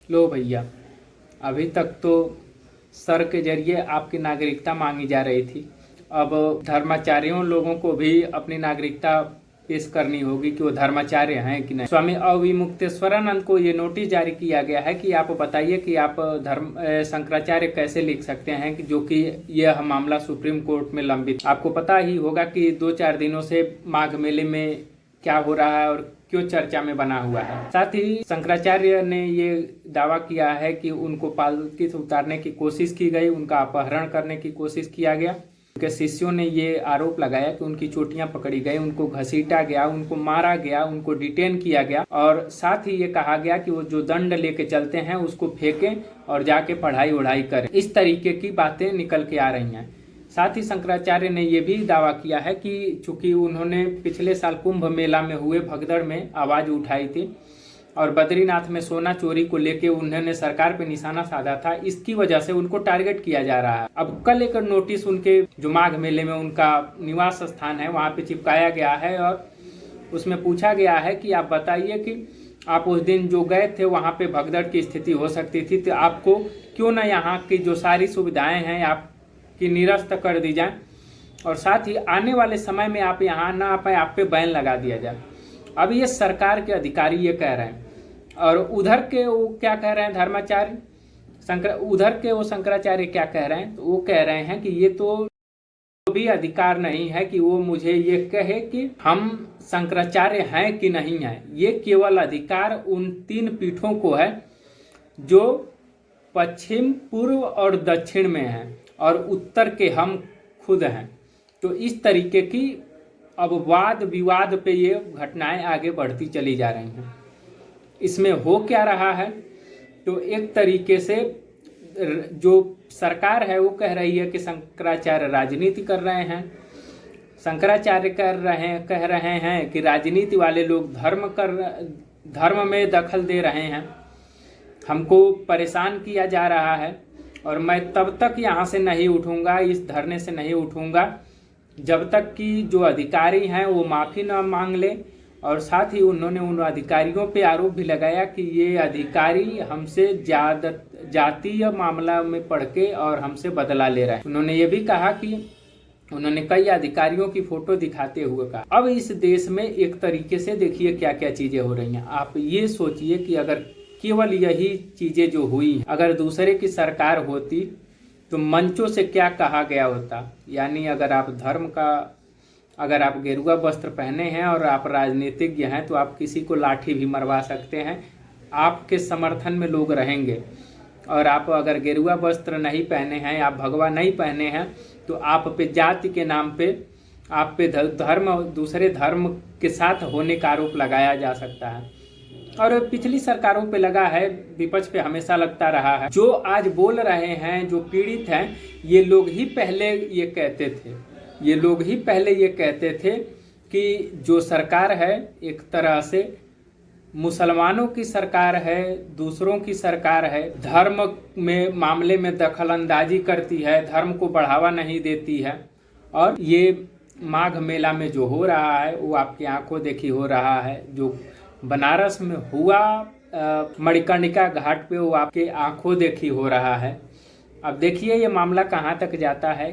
लो भैया, अभी तक तो सर के जरिए आपकी नागरिकता मांगी जा रही थी। अब धर्माचार्यों लोगों को भी अपनी नागरिकता पेश करनी होगी कि वो धर्माचार्य हैं कि नहीं। स्वामी अविमुक्तेश्वरानंद को ये नोटिस जारी किया गया है कि आप बताइए कि आप शंकराचार्य कैसे लिख सकते हैं कि जो कि यह मामला सुप्रीम कोर्ट में लंबित। आपको पता ही होगा कि 2-4 दिनों से माघ मेले में क्या हो रहा है और क्यों चर्चा में बना हुआ है। साथ ही शंकराचार्य ने ये दावा किया है कि उनको पालकी से उतारने की कोशिश की गई, उनका अपहरण करने की कोशिश किया गया। उनके शिष्यों ने ये आरोप लगाया कि उनकी चोटियां पकड़ी गई, उनको घसीटा गया, उनको मारा गया, उनको डिटेन किया गया और साथ ही ये कहा गया कि वो जो दंड लेके चलते हैं उसको फेंकें और जाके पढ़ाई वढ़ाई करें। इस तरीके की बातें निकल के आ रही हैं। साथ ही शंकराचार्य ने यह भी दावा किया है कि चूंकि उन्होंने पिछले साल कुंभ मेला में हुए भगदड़ में आवाज उठाई थी और बद्रीनाथ में सोना चोरी को लेके उन्होंने सरकार पे निशाना साधा था, इसकी वजह से उनको टारगेट किया जा रहा है। अब कल एक नोटिस उनके जो माघ मेले में उनका निवास स्थान है वहां पे चिपकाया गया है और उसमें पूछा गया है कि आप बताइए कि आप उस दिन जो गए थे वहां पे भगदड़ की स्थिति हो सकती थी, तो आपको क्यों ना यहाँ की जो सारी सुविधाएं हैं आप कि निरस्त कर दी जाए और साथ ही आने वाले समय में आप यहाँ ना आ पाए, आप पे बैन लगा दिया जाए। अब ये सरकार के अधिकारी ये कह रहे हैं और उधर के वो क्या कह रहे हैं धर्माचार्य उधर के वो शंकराचार्य क्या कह रहे हैं, तो वो कह रहे हैं कि ये तो भी अधिकार नहीं है कि वो मुझे ये कहे कि हम शंकराचार्य हैं कि नहीं हैं। ये केवल अधिकार उन 3 पीठों को है जो पश्चिम, पूर्व और दक्षिण में हैं और उत्तर के हम खुद हैं। तो इस तरीके की अब वाद विवाद पे ये घटनाएं आगे बढ़ती चली जा रही हैं। इसमें हो क्या रहा है, तो एक तरीके से जो सरकार है वो कह रही है कि शंकराचार्य राजनीति कर रहे हैं। शंकराचार्य कह रहे हैं कि राजनीति वाले लोग धर्म में दखल दे रहे हैं, हमको परेशान किया जा रहा है और मैं तब तक यहाँ से नहीं उठूंगा, इस धरने से नहीं उठूंगा जब तक कि जो अधिकारी हैं वो माफ़ी न मांग ले। और साथ ही उन्होंने उन अधिकारियों पे आरोप भी लगाया कि ये अधिकारी हमसे जातीय मामला में पढ़ के और हमसे बदला ले रहे हैं। उन्होंने ये भी कहा कि उन्होंने कई अधिकारियों की फोटो दिखाते हुए कहा। अब इस देश में एक तरीके से देखिए क्या क्या चीज़ें हो रही हैं। आप ये सोचिए कि अगर केवल यही चीज़ें जो हुई, अगर दूसरे की सरकार होती तो मंचों से क्या कहा गया होता। यानी अगर आप गेरुआ वस्त्र पहने हैं और आप राजनीतिज्ञ हैं तो आप किसी को लाठी भी मरवा सकते हैं, आपके समर्थन में लोग रहेंगे। और आप अगर गेरुआ वस्त्र नहीं पहने हैं, आप भगवा नहीं पहने हैं, तो आप पे जाति के नाम पे आप पे दूसरे धर्म के साथ होने का आरोप लगाया जा सकता है। और पिछली सरकारों पे लगा है, विपक्ष पे हमेशा लगता रहा है। जो आज बोल रहे हैं, जो पीड़ित हैं, ये लोग ही पहले ये कहते थे कि जो सरकार है एक तरह से मुसलमानों की सरकार है, दूसरों की सरकार है, धर्म में मामले में दखल अंदाजी करती है, धर्म को बढ़ावा नहीं देती है। और ये माघ मेला में जो हो रहा है वो आपकी आंखों देखी हो रहा है। जो बनारस में हुआ मणिकर्णिका घाट पे वो आपके आंखों देखी हो रहा है। अब देखिए ये मामला कहाँ तक जाता है,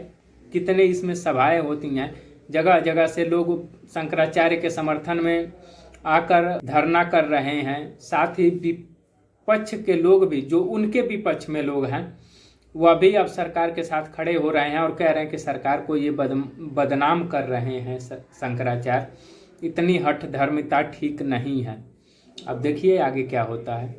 कितने इसमें सभाएं होती हैं, जगह जगह से लोग शंकराचार्य के समर्थन में आकर धरना कर रहे हैं। साथ ही विपक्ष के लोग भी, जो उनके विपक्ष में लोग हैं, वह भी अब सरकार के साथ खड़े हो रहे हैं और कह रहे हैं कि सरकार को ये बदनाम कर रहे हैं शंकराचार्य। इतनी हठ धर्मिता ठीक नहीं है। अब देखिए आगे क्या होता है।